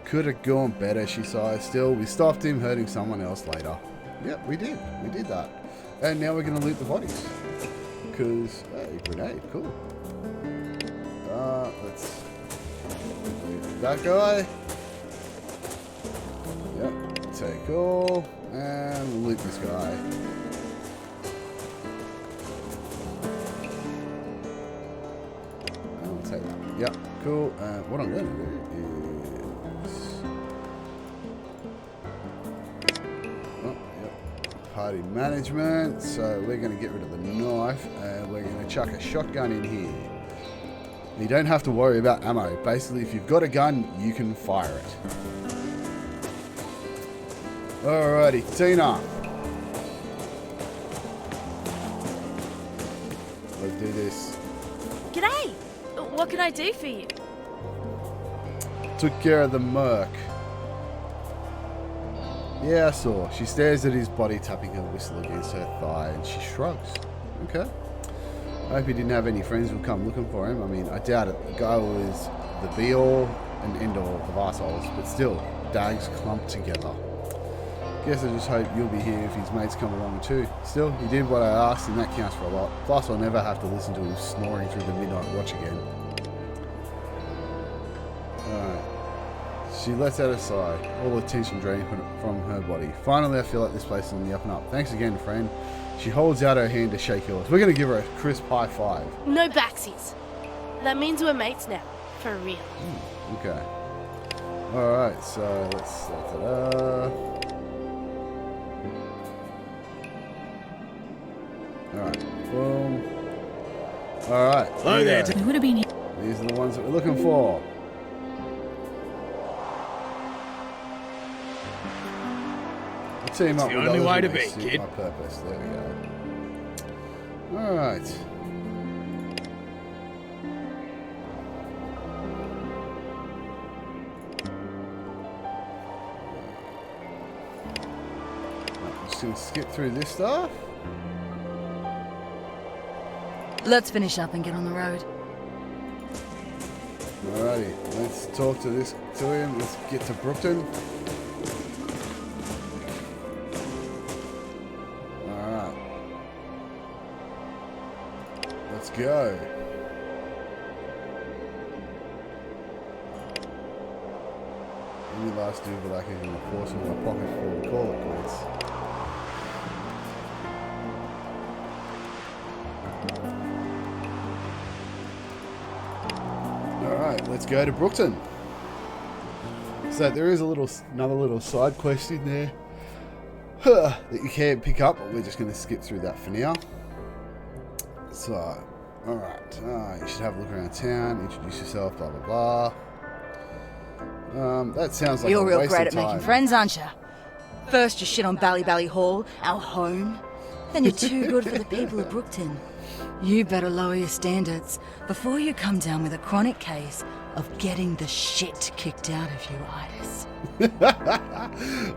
Speaker 1: Could have gone better, she sighs. Still, we stopped him hurting someone else later. Yep, we did. We did that. And now we're going to loot the bodies. Because, hey, grenade, cool. Let's loot that guy. Yep, take all. And loot this guy. Yep, cool. What I'm going to do is... party management. So we're going to get rid of the knife and we're going to chuck a shotgun in here. You don't have to worry about ammo. Basically, if you've got a gun, you can fire it. Alrighty, Tina. Let's do this.
Speaker 6: G'day! What can I do for you?
Speaker 1: Took care of the merc. Yeah, I saw. She stares at his body, tapping her whistle against her thigh, and she shrugs. Okay. I hope he didn't have any friends who would come looking for him. I mean, I doubt it. The guy was the be-all and end-all of assholes, but still, dags clumped together. Guess I just hope you'll be here if his mates come along too. Still, he did what I asked, and that counts for a lot. Plus, I'll never have to listen to him snoring through the midnight watch again. Alright. She lets out a sigh, all the tension draining from her body. Finally, I feel like this place is on the up and up. Thanks again, friend. She holds out her hand to shake yours. We're going to give her a crisp high five.
Speaker 6: No backsies. That means we're mates now. For real.
Speaker 1: Okay. Alright, so let's... Alright, boom. Alright.
Speaker 5: Hello there.
Speaker 9: We would have been.
Speaker 1: These are the ones that we're looking for. I'll team up
Speaker 5: the
Speaker 1: with
Speaker 5: only
Speaker 1: others
Speaker 5: way
Speaker 1: who
Speaker 5: to
Speaker 1: may
Speaker 5: be,
Speaker 1: suit
Speaker 5: kid.
Speaker 1: my purpose. There we go. Alright. I'm just going to skip through this stuff.
Speaker 4: Let's finish up and get on the road.
Speaker 1: Alrighty, let's talk to him. Let's get to Brookton. Alright. Let's go. Any last do but I can force in my pocket before we call it quits. Alright, let's go to Brookton. So there is another little side quest in there that you can pick up, but we're just going to skip through that for now. So, alright, you should have a look around town, introduce yourself, blah blah blah. That sounds like
Speaker 4: You're
Speaker 1: a
Speaker 4: real
Speaker 1: waste
Speaker 4: great
Speaker 1: of
Speaker 4: at
Speaker 1: time.
Speaker 4: making friends, aren't you? First you shit on Bally Hall, our home. Then you're too good for the people of Brookton. You better lower your standards before you come down with a chronic case of getting the shit kicked out of you, Itis.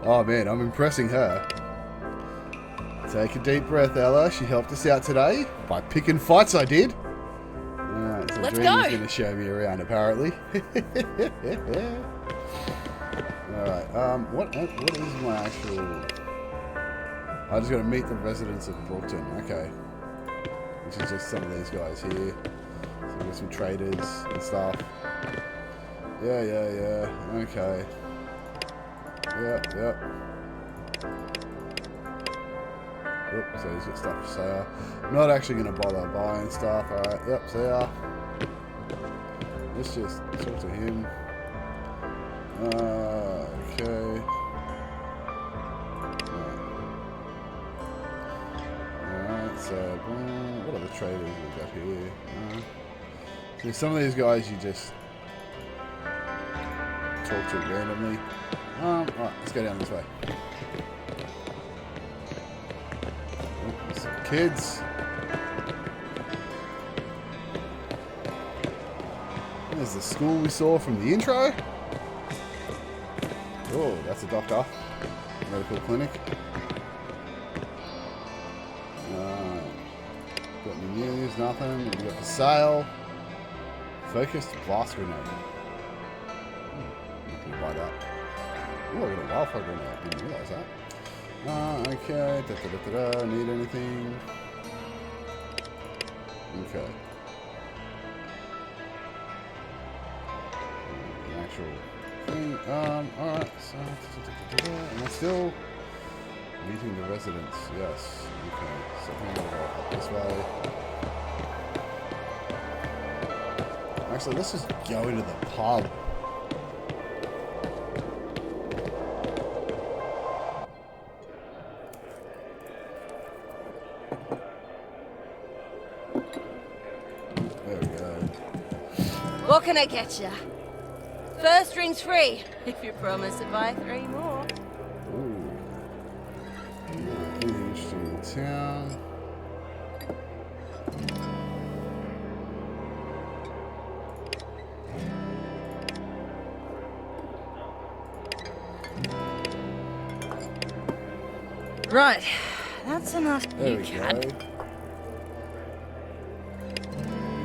Speaker 1: Oh man, I'm impressing her. Take a deep breath, Ella. She helped us out today by picking fights I did. Alright, so
Speaker 6: Let's
Speaker 1: Dream's
Speaker 6: go.
Speaker 1: going to show me around apparently. Alright, what is my actual... I just got to meet the residents of Brookton, okay. Which is just some of these guys here. So we've got some traders and stuff. Yeah, okay. Yep. Yep, so he's got stuff for sale. I'm not actually going to bother buying stuff, alright, yep, see ya. Let's just talk to him. Okay. Alright, so, what are the traders we've got here? So some of these guys you just talk to randomly. Alright, let's go down this way. Oh, some kids. There's the school we saw from the intro. Oh, that's a doctor. Medical clinic. Got any news? Nothing. We got for sale. Focused blast grenade. Can you buy that? Oh, I got a wildfire grenade. Didn't realize that. Okay. Need anything? Okay. An actual thing. Alright. So, am I still meeting the residents? Yes. Okay. So I'm gonna go up this way. Actually, let's just go into the pub. There we go.
Speaker 4: What can I get you? First drink's free, if you promise to buy 3 more.
Speaker 1: Ooh. Anything interesting in town?
Speaker 4: Right, that's enough.
Speaker 1: There
Speaker 4: You
Speaker 1: we
Speaker 4: can.
Speaker 1: go.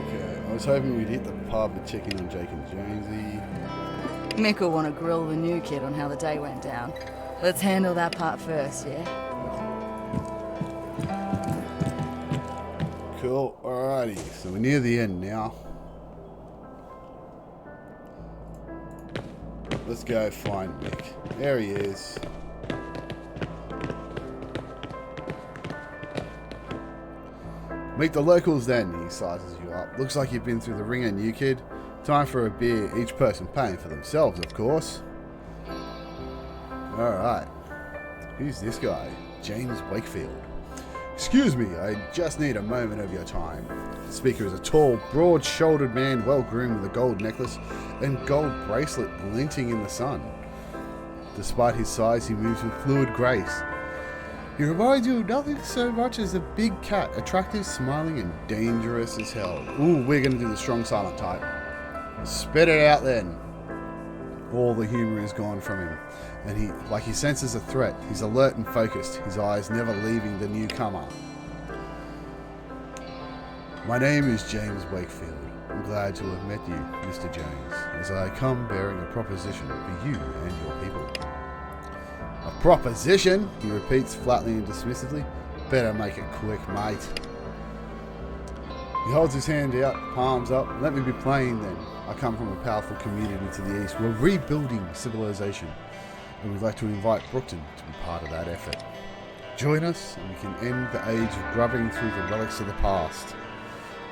Speaker 1: Okay, I was hoping we'd hit the pub and check in on Jake and Jonesy.
Speaker 4: Mick will want to grill the new kid on how the day went down. Let's handle that part first, yeah?
Speaker 1: Cool, alrighty. So we're near the end now. Let's go find Mick. There he is. Meet the locals then, he sizes you up. Looks like you've been through the ringer, new kid. Time for a beer, each person paying for themselves, of course. Alright. Who's this guy? James Wakefield. Excuse me, I just need a moment of your time. The speaker is a tall, broad-shouldered man, well-groomed with a gold necklace and gold bracelet glinting in the sun. Despite his size, he moves with fluid grace. He reminds you of nothing so much as a big cat, attractive, smiling, and dangerous as hell. Ooh, we're going to do the strong silent type. Spit it out then. All the humour is gone from him, and he senses a threat. He's alert and focused, his eyes never leaving the newcomer. My name is James Wakefield. I'm glad to have met you, Mr. Jones, as I come bearing a proposition for you and your people. A proposition? He repeats flatly and dismissively. Better make it quick, mate. He holds his hand out, palms up. Let me be plain then. I come from a powerful community to the east. We're rebuilding civilization. And we'd like to invite Brookton to be part of that effort. Join us and we can end the age of grubbing through the relics of the past.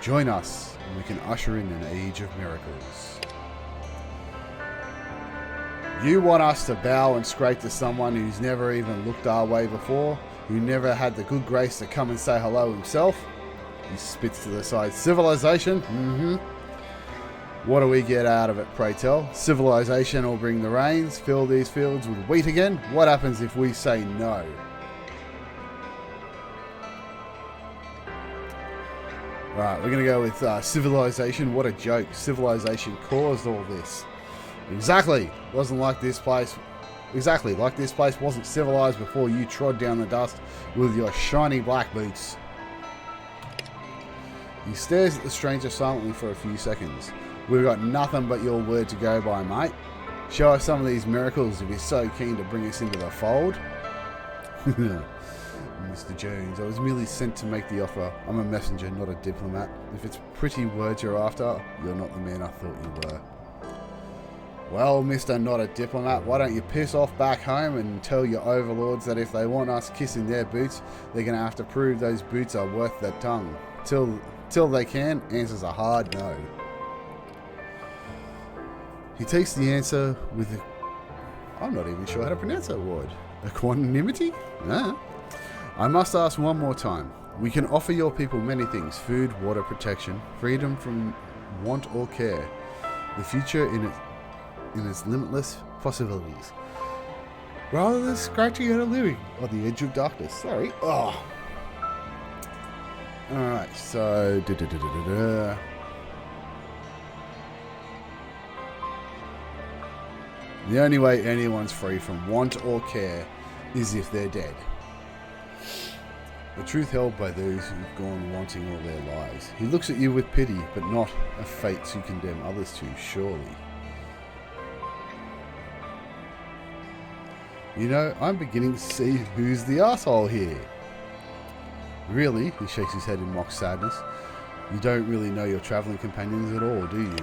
Speaker 1: Join us and we can usher in an age of miracles. You want us to bow and scrape to someone who's never even looked our way before? Who never had the good grace to come and say hello himself? He spits to the side. Civilization? Mm-hmm. What do we get out of it, pray tell? Civilization will bring the rains, fill these fields with wheat again? What happens if we say no? Alright, we're going to go with civilization. What a joke. Civilization caused all this. Exactly. Wasn't like this place. Exactly. Like this place wasn't civilized before you trod down the dust with your shiny black boots. He stares at the stranger silently for a few seconds. We've got nothing but your word to go by, mate. Show us some of these miracles if you're so keen to bring us into the fold. Mr. Jones, I was merely sent to make the offer. I'm a messenger, not a diplomat. If it's pretty words you're after, you're not the man I thought you were. Well, Mr. Not a Diplomat, why don't you piss off back home and tell your overlords that if they want us kissing their boots, they're going to have to prove those boots are worth their tongue. Till they can, answers a hard no. He takes the answer with I'm not even sure how to pronounce that word. Equanimity? Nah. I must ask one more time. We can offer your people many things. Food, water, protection, freedom from want or care. The future in its limitless possibilities. Rather than scratching out a living on the edge of darkness. Sorry. Oh. Alright, so... The only way anyone's free from want or care is if they're dead. The truth held by those who've gone wanting all their lives. He looks at you with pity, but not a fate to condemn others to, surely. You know, I'm beginning to see who's the asshole here. Really? He shakes his head in mock sadness. You don't really know your travelling companions at all, do you?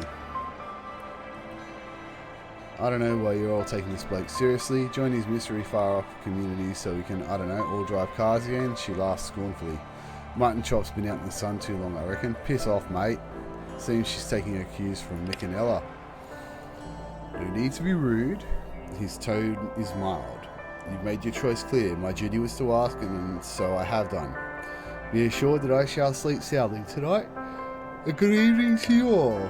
Speaker 1: I don't know why you're all taking this bloke seriously. Join his mystery far off community so we can, I don't know, all drive cars again. She laughs scornfully. Mutton chop's been out in the sun too long, I reckon. Piss off, mate. Seems she's taking her cues from Nick and Ella. No need to be rude. His tone is mild. You've made your choice clear. My duty was to ask, and so I have done. Be assured that I shall sleep soundly tonight. A good evening to you all.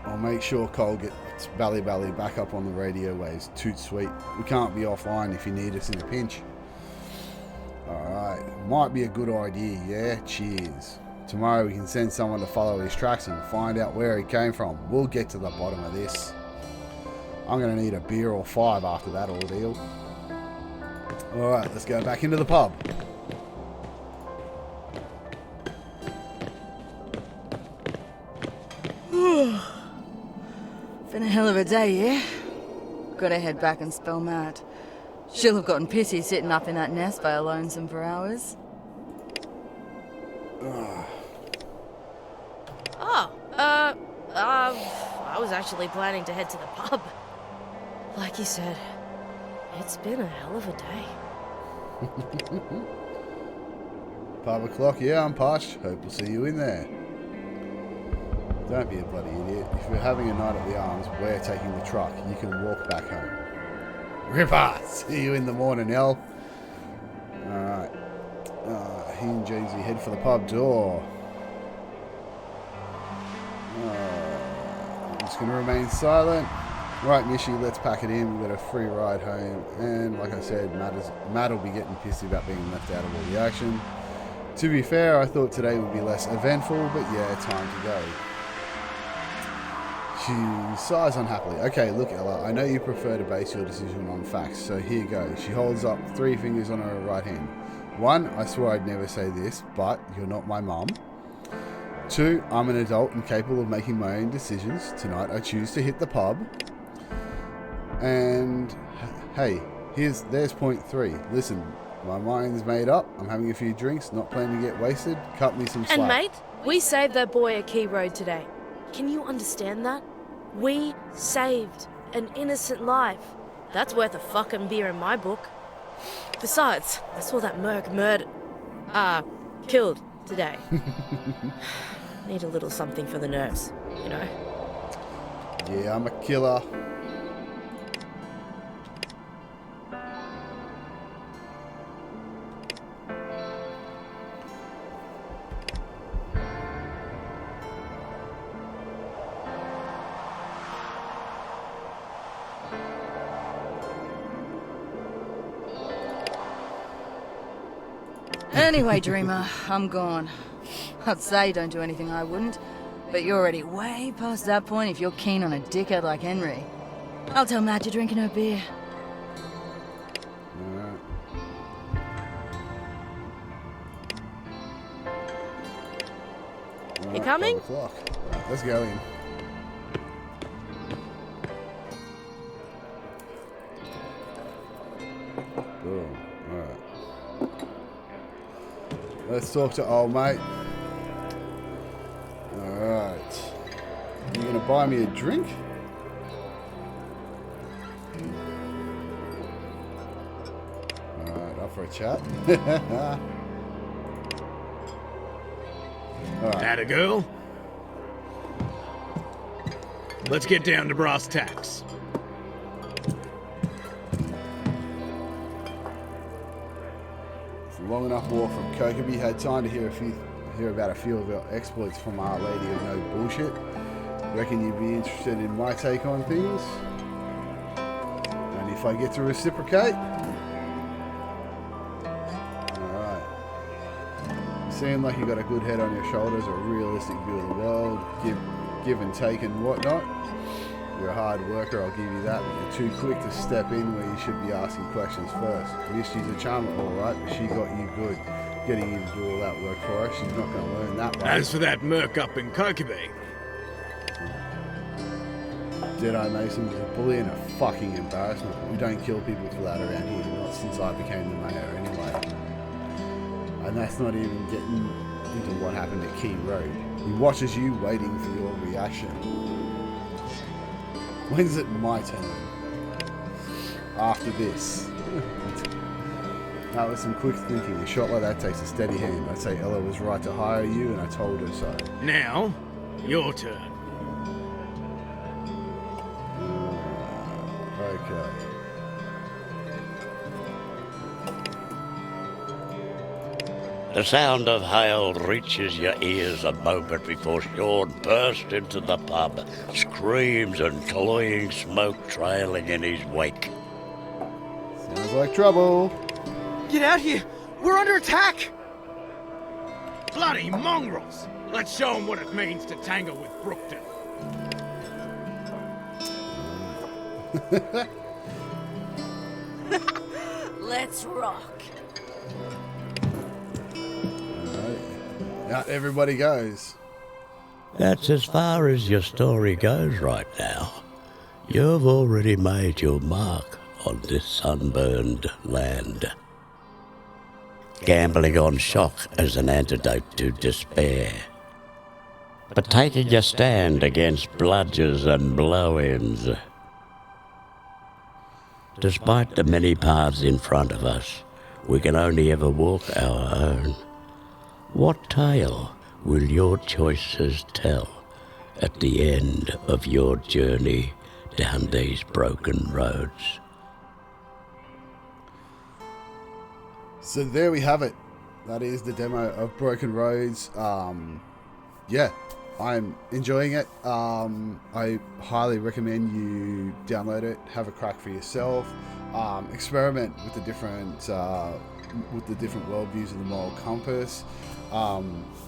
Speaker 1: I'll make sure Cole gets Bally back up on the radio waves. Toot sweet. We can't be offline if you need us in a pinch. Alright, might be a good idea, yeah? Cheers. Tomorrow we can send someone to follow his tracks and find out where he came from. We'll get to the bottom of this. I'm going to need a beer or 5 after that ordeal. Alright, let's go back into the pub.
Speaker 4: Been a hell of a day, yeah? Gotta head back and spell Matt. She'll have gotten pissy sitting up in that nest by lonesome for hours.
Speaker 6: I was actually planning to head to the pub. Like you said, it's been a hell of a day.
Speaker 1: Pub o'clock, yeah, I'm parched. Hope we'll see you in there. Don't be a bloody idiot. If you're having a night at the Arms, we're taking the truck. You can walk back home. Ripper! See you in the morning, El. Alright. He and Jonesy head for the pub door. I'm just going to remain silent. Right, Mishy, let's pack it in. We've got a free ride home. And like I said, Matt will be getting pissed about being left out of all the action. To be fair, I thought today would be less eventful, but yeah, time to go. She sighs unhappily. Okay, look, Ella, I know you prefer to base your decision on facts, so here goes. She holds up 3 fingers on her right hand. 1, I swore I'd never say this, but you're not my mum. 2, I'm an adult and capable of making my own decisions. Tonight I choose to hit the pub. And, hey, there's point 3. Listen, My mind's made up. I'm having a few drinks, not planning to get wasted. Cut me some slack.
Speaker 6: And mate, we saved that boy a key road today. Can you understand that? We saved an innocent life. That's worth a fucking beer in my book. Besides, I saw that merc killed today. Need a little something for the nerves, you know?
Speaker 1: Yeah, I'm a killer.
Speaker 4: Anyway, Dreamer, I'm gone. I'd say don't do anything I wouldn't, but you're already way past that point if you're keen on a dickhead like Henry. I'll tell Matt you're drinking her beer.
Speaker 1: Alright.
Speaker 6: You coming?
Speaker 1: 12 o'clock. Right, let's go in. Boom. Alright. Let's talk to old mate. Alright. You gonna buy me a drink? Alright, up for a chat. Alright.
Speaker 5: Atta girl. Let's get down to brass tacks.
Speaker 1: It's a long enough walk from Kokobi. Had time to hear about a few of your exploits from Our Lady of No Bullshit. Reckon you'd be interested in my take on things? And if I get to reciprocate? Alright. You seem like you got a good head on your shoulders, a realistic view of the world, give and take and whatnot. You're a hard worker, I'll give you that, but you're too quick to step in where you should be asking questions first. Misty's a charmer, alright, but she got you good. Getting you to do all that work for her, she's not going to learn that way.
Speaker 5: As for that merc up in Kokobi,
Speaker 1: Deadeye Mason was a bully and a fucking embarrassment. We don't kill people for that around here, not since I became the mayor anyway. And that's not even getting into what happened at Key Road. He watches you waiting for your reaction. When's it my turn? After this. That was some quick thinking. A shot like that takes a steady hand. I'd say Ella was right to hire you, and I told her so.
Speaker 5: now, your turn.
Speaker 1: Okay.
Speaker 2: The sound of hail reaches your ears a moment before Shaun bursts into the pub, screams and cloying smoke trailing in his wake.
Speaker 1: Sounds like trouble.
Speaker 7: Get out here! We're under attack!
Speaker 5: Bloody mongrels! Let's show them what it means to tangle with Brookton.
Speaker 4: Let's rock.
Speaker 1: Out everybody goes.
Speaker 2: That's as far as your story goes right now. You've already made your mark on this sunburned land. Gambling on shock as an antidote to despair. But taking your stand against bludgers and blow-ins. Despite the many paths in front of us, we can only ever walk our own. What tale will your choices tell at the end of your journey down these broken roads?
Speaker 1: So there we have it. That is the demo of Broken Roads. Yeah, I'm enjoying it. I highly recommend you download it, have a crack for yourself, experiment with the different worldviews of the moral compass.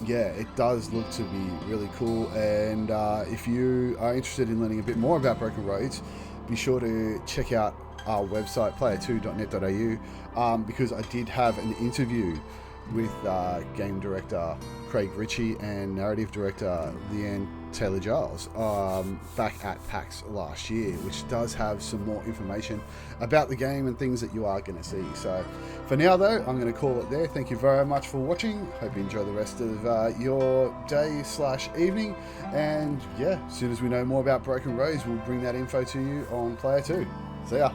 Speaker 1: Yeah, it does look to be really cool, and if you are interested in learning a bit more about Broken Roads, be sure to check out our website, player2.net.au, because I did have an interview with game director Craig Ritchie and narrative director Leanne Taylor-Giles back at PAX last year, which does have some more information about the game and things that you are going to see. So for now though, I'm going to call it there. Thank you very much for watching. Hope you enjoy the rest of your day / evening, and yeah, as soon as we know more about Broken Rose, we'll bring that info to you on Player 2. See ya.